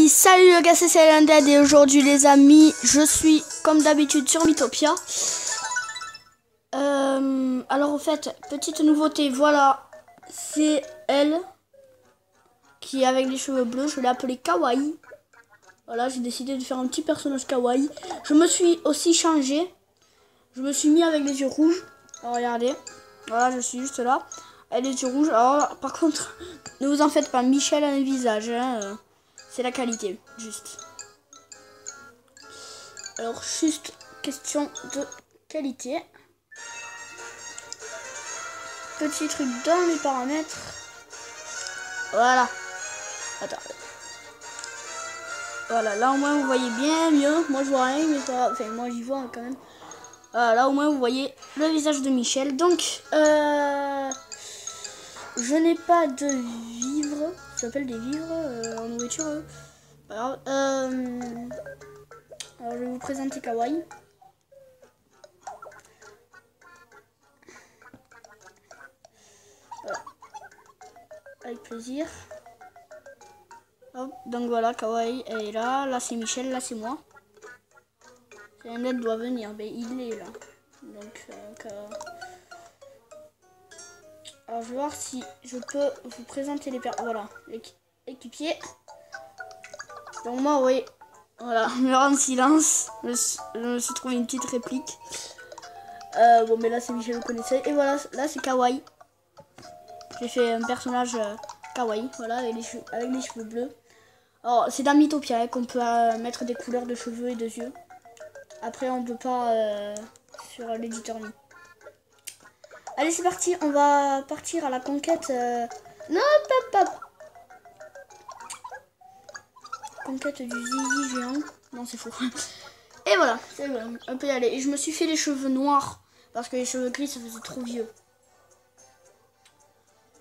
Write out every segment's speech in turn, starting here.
Oui, salut les gars, c'est Undead et aujourd'hui les amis, je suis comme d'habitude sur Mythopia. Alors en fait, petite nouveauté, voilà, c'est elle qui est avec les cheveux bleus, je l'ai appelée Kawaii. Voilà, j'ai décidé de faire un petit personnage Kawaii. Je me suis aussi changé, je me suis mis avec les yeux rouges. Alors regardez, voilà, je suis juste là, avec les yeux rouges. Alors par contre, ne vous en faites pas, Michel a un visage, hein, c'est la qualité, juste. Alors, juste question de qualité. Petit truc dans les paramètres. Voilà. Attends. Voilà, là au moins vous voyez bien mieux. Moi je vois rien, mais ça... Enfin, moi j'y vois quand même. Voilà, là au moins vous voyez le visage de Michel. Donc, je n'ai pas de vivres. Ça s'appelle des vivres en nourriture. Alors, je vais vous présenter Kawaii. Voilà. Avec plaisir. Hop, donc voilà, Kawaii, elle est là. Là, c'est Michel, là, c'est moi. Undead doit venir, mais il est là. Donc, alors, je vais voir si je peux vous présenter les voilà, l'équipier. Donc, moi, oui, voilà, me rendre silence. Je me suis trouvé une petite réplique. Bon, mais là, c'est Michel, vous connaissez. Et voilà, là, c'est Kawaii. J'ai fait un personnage Kawaii, voilà, avec les cheveux bleus. Alors, c'est dans Mythopia hein, qu'on peut mettre des couleurs de cheveux et de yeux. Après, on ne peut pas sur l'éditeur Mi. Allez, c'est parti. On va partir à la conquête. Non, pas. Conquête du zizi géant. Non, c'est faux. Et voilà, c'est bon. On peut y aller. Et je me suis fait les cheveux noirs. Parce que les cheveux gris, ça faisait trop vieux.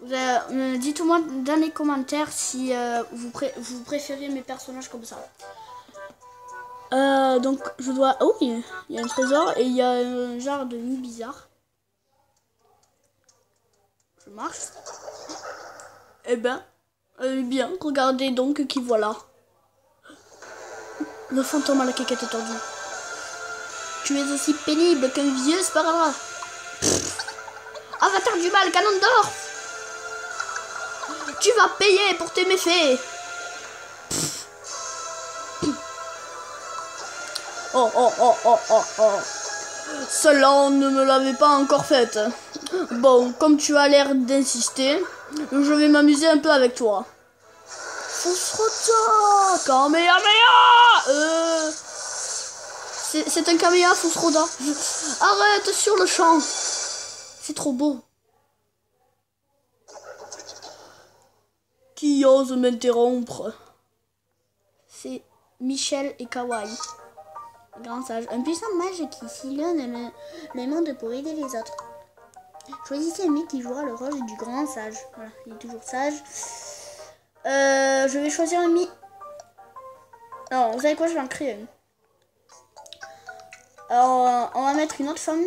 Dites-moi dans les commentaires si vous préférez mes personnages comme ça. Donc je dois... Oh, il y a un trésor et il y a un genre de nid bizarre. Je marche. Eh ben, bien, regardez donc qui voilà. Le fantôme à la caquette tordue. Tu es aussi pénible qu'un vieux sparadrap. Avatar du mal, canon d'or. Tu vas payer pour tes méfaits. Oh. Cela ne me l'avait pas encore faite. Bon, comme tu as l'air d'insister, je vais m'amuser un peu avec toi. Fusroda Kamehameha. C'est un Kamehameha Fusroda. Arrête sur le champ. C'est trop beau. Qui ose m'interrompre? C'est Michel et Kawaii. Grand sage. Un puissant mage qui sillonne le monde pour aider les autres. Choisissez un mythe qui jouera le rôle du grand sage. Voilà, il est toujours sage. Je vais choisir un mythe. Alors, vous savez quoi, je vais en créer un. Alors, on va mettre une autre femme.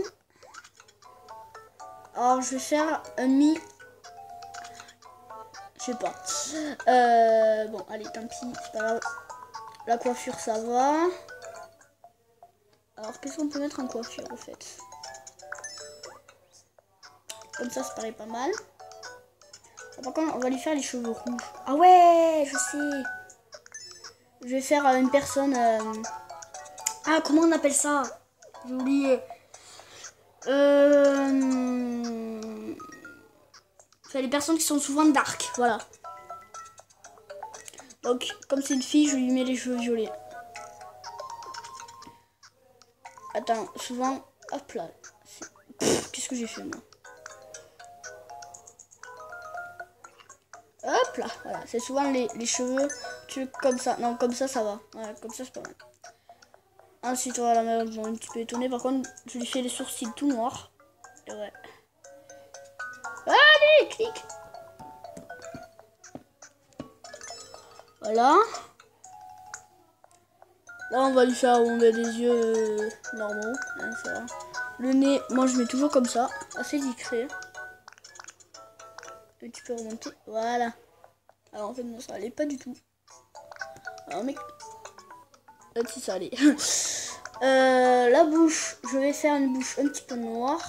Alors, je vais faire un mythe. Je sais pas. Bon, allez, tant pis, c'est pas grave. La coiffure, ça va. Alors, qu'est-ce qu'on peut mettre en coiffure, en fait? Comme ça paraît pas mal. Par contre, on va lui faire les cheveux rouges. Ah ouais, je sais. Je vais faire une personne... Ah, comment on appelle ça? J'ai oublié. Enfin, les personnes qui sont souvent dark, voilà. Donc, comme c'est une fille, je lui mets les cheveux violets. Attends, souvent... Hop là. Qu'est-ce que j'ai fait, moi? Hop là, voilà. C'est souvent les cheveux, comme ça. Non, comme ça, ça va. Voilà, comme ça, c'est pas mal. Ensuite, voilà, bon, un petit peu étonné. Par contre, je lui fais les sourcils tout noirs. Et ouais. Allez, clique. Voilà. Là, on va lui faire des yeux normaux. Hein, ça va. Le nez, moi, je mets toujours comme ça. Assez discret. Un petit peu remonté. Voilà. Alors, en fait, non, ça allait pas du tout. Oh mec. Si ça allait. La bouche, je vais faire une bouche un petit peu noire.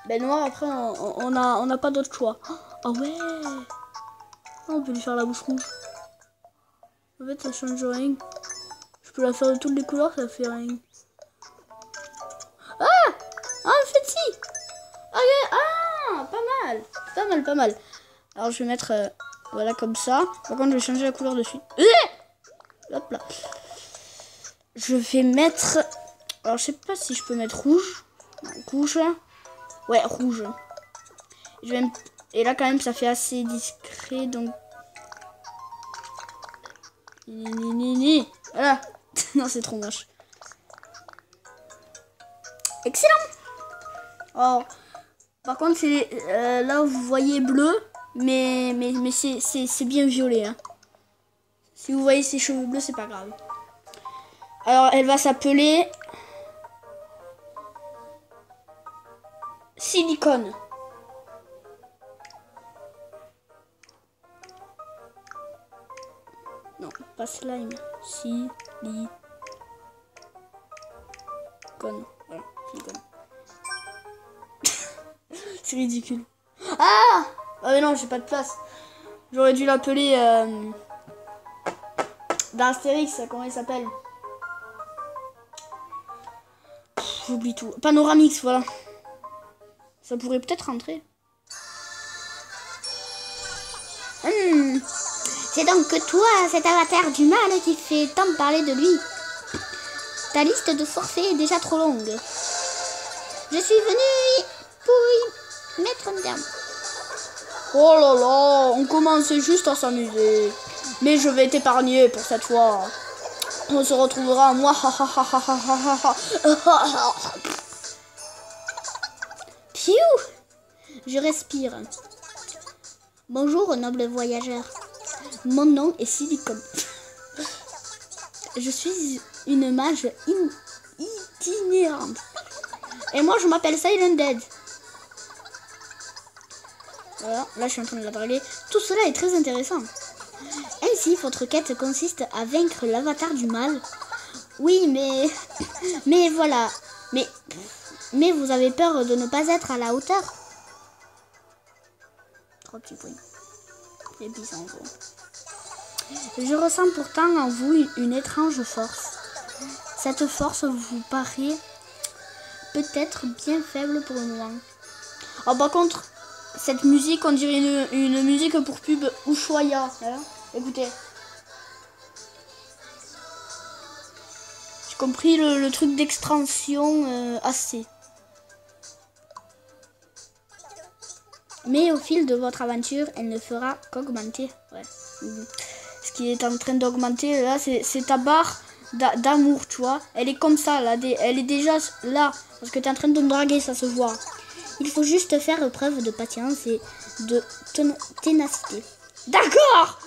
Ben noir, après on a pas d'autre choix. Ah ouais. On peut lui faire la bouche rouge. En fait ça change rien. Je peux la faire de toutes les couleurs, ça fait rien. Ah, en fait si. Ah, pas mal. Pas mal. Alors je vais mettre voilà comme ça. Par contre je vais changer la couleur de suite. Hop là. Je vais mettre... Alors je sais pas si je peux mettre rouge. Rouge. Ouais, rouge. Et là quand même ça fait assez discret donc... Voilà. Non c'est trop moche. Excellent. Oh. Par contre c'est là vous voyez bleu. Mais c'est bien violet. Hein. Si vous voyez ses cheveux bleus c'est pas grave. Alors elle va s'appeler... Silicone. Non, pas slime. Silicone. Voilà, silicone. C'est ridicule. Ah mais non, j'ai pas de place. J'aurais dû l'appeler... dans Astérix, comment il s'appelle? J'oublie tout. Panoramix, voilà. Ça pourrait peut-être rentrer. C'est donc que toi, cet avatar du mal qui fait tant parler de lui. Ta liste de forfaits est déjà trop longue. Je suis venue pour y mettre un terme. Oh là là, on commençait juste à s'amuser. Mais je vais t'épargner pour cette fois. On se retrouvera moi. Piou! Je respire. Bonjour, noble voyageur. Mon nom est Silicone. Je suis une mage itinérante. Et moi, je m'appelle Silent Dead. Voilà, là, je suis en train de la draguer. Tout cela est très intéressant. Ainsi, votre quête consiste à vaincre l'avatar du mal. Oui, mais voilà. Mais vous avez peur de ne pas être à la hauteur. 3 petits points. Et puis ça en vaut. Je ressens pourtant en vous une étrange force. Cette force vous paraît peut-être bien faible pour le moment. Oh, par contre, cette musique, on dirait une musique pour pub Ushuaïa. Hein, écoutez. J'ai compris le truc d'extraction assez. Mais au fil de votre aventure, elle ne fera qu'augmenter. Ouais. Ce qui est en train d'augmenter, là, c'est ta barre d'amour, tu vois. Elle est comme ça, là. Elle est déjà là. Parce que tu es en train de me draguer, ça se voit. Il faut juste faire preuve de patience et de ténacité. D'accord!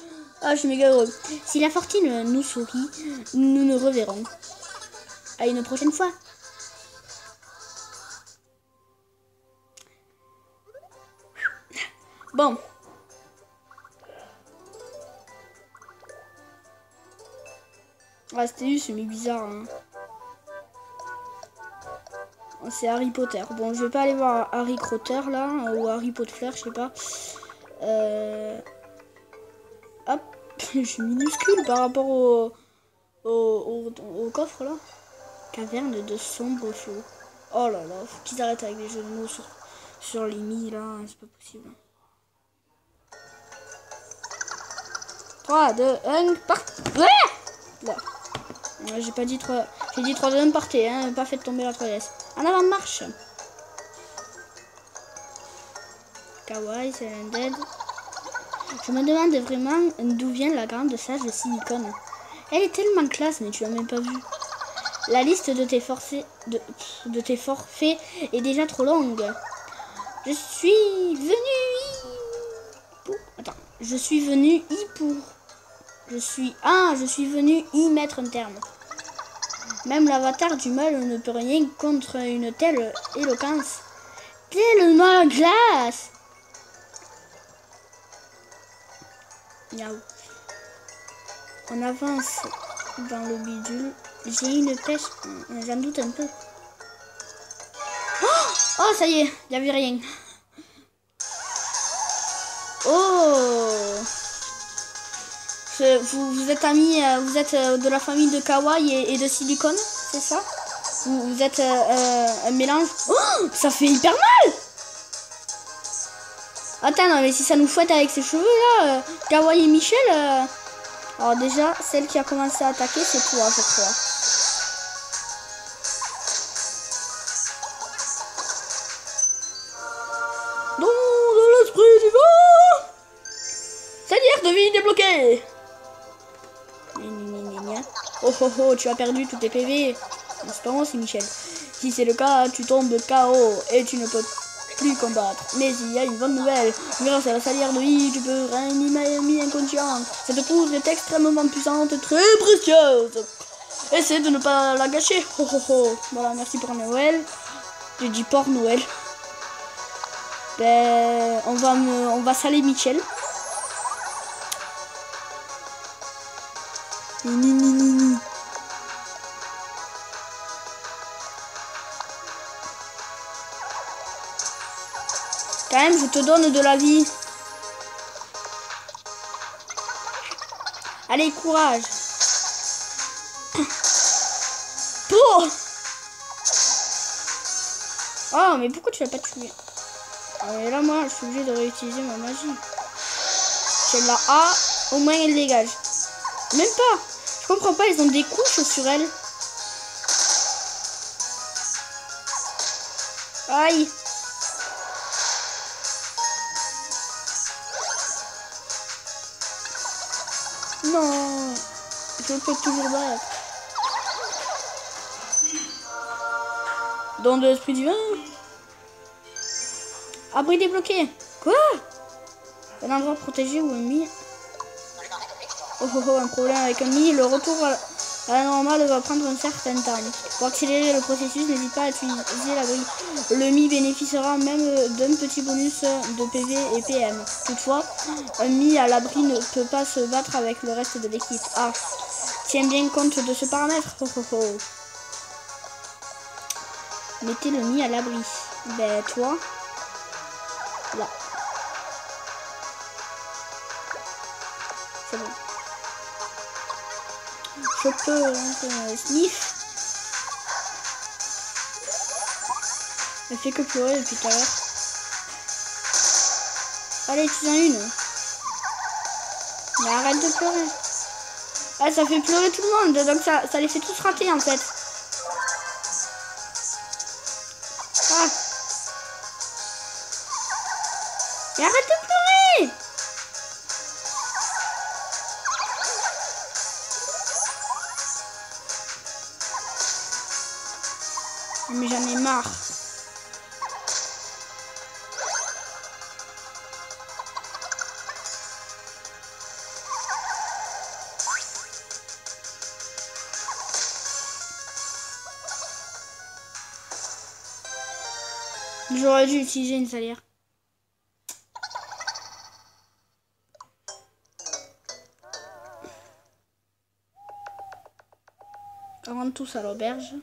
Ah, je suis méga heureux. Si la fortune nous sourit, nous nous reverrons. À une prochaine fois. Bon. Ah, c'était c'est bizarre. Hein. C'est Harry Potter. Bon, je vais pas aller voir Harry Crotter là, ou Harry Potter, je sais pas. Hop, je suis minuscule par rapport au coffre là. Caverne de sombres flots. Oh là là, faut qu'ils arrêtent avec les jeux de mots sur les mi là, c'est pas possible. 3, 2, 1, part. Ouais là. J'ai pas dit 3. J'ai dit 3, 2, 1, partez, hein, pas fait tomber la 3S. En avant de marche. Kawaii, c'est un dead. Je me demande vraiment d'où vient la grande sage Silicone. Elle est tellement classe, mais tu l'as même pas vue. La liste de tes forfaits, de tes forfaits est déjà trop longue. Je suis venu y mettre un terme. Même l'avatar du mal ne peut rien contre une telle éloquence. Tellement glace. Miaou. On avance dans le bidule. J'ai une pêche. J'en doute un peu. Oh, ça y est, il n'y avait rien. Oh, vous êtes amis, vous êtes de la famille de Kawaii et de Silicone, c'est ça? Vous êtes un mélange. Oh, ça fait hyper mal. Attends, non, mais si ça nous fouette avec ses cheveux là, Kawaii et Michel. Alors déjà, celle qui a commencé à attaquer, c'est toi, je crois. Don de l'esprit divin. C'est-à-dire de vie débloquée. Oh oh oh, tu as perdu tous tes PV. Espérons, c'est Michel. Si c'est le cas, tu tombes KO et tu ne peux plus combattre. Mais il y a une bonne nouvelle. Grâce à la salière de vie, tu peux réanimer un inconscient. Cette poudre est extrêmement puissante et très précieuse. Essaie de ne pas la gâcher. Oh oh oh. Voilà, merci pour Noël. J'ai dit pour Noël. Ben, on va saler Michel. Quand même, je te donne de la vie. Allez, courage. Oh, oh, mais pourquoi tu l'as pas tué? Et là, moi, je suis obligée de réutiliser ma magie. Si elle la a, au moins elle dégage. Même pas. Je comprends pas, ils ont des couches sur elle. Aïe. Non. Je peux toujours battre. Don de l'esprit divin. Abri débloqué. Quoi? Un endroit protégé ou ennemi. Oh oh oh, un problème avec un Mi. Le retour à la normale va prendre un certain temps. Pour accélérer le processus, n'hésite pas à utiliser l'abri. Le Mi bénéficiera même d'un petit bonus de PV et PM. Toutefois, un Mi à l'abri ne peut pas se battre avec le reste de l'équipe. Ah, tiens bien compte de ce paramètre. Oh oh oh. Mettez le Mi à l'abri. Ben toi, là. C'est bon. Je peux sniff. Elle fait que pleurer depuis tout à l'heure. Allez, tu en une. Mais arrête de pleurer. Ah, ça fait pleurer tout le monde, donc ça les fait tous rater en fait. Ah. Mais arrête de pleurer. Mais j'en ai marre. J'aurais dû utiliser une salière. On rentre tous à l'auberge.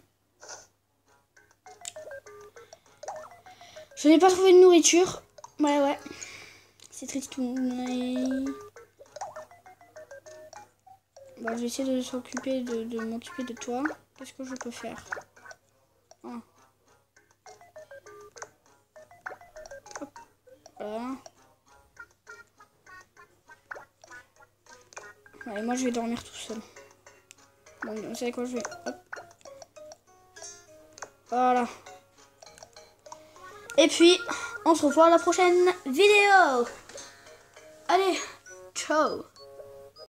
Je n'ai pas trouvé de nourriture. Ouais. C'est triste. Bon, je vais essayer de s'occuper de m'occuper de toi. Qu'est-ce que je peux faire? Ah. Hop. Voilà. Allez, moi je vais dormir tout seul. Bon, vous savez quoi, je vais... Hop. Voilà. Et puis, on se revoit à la prochaine vidéo. Allez, ciao.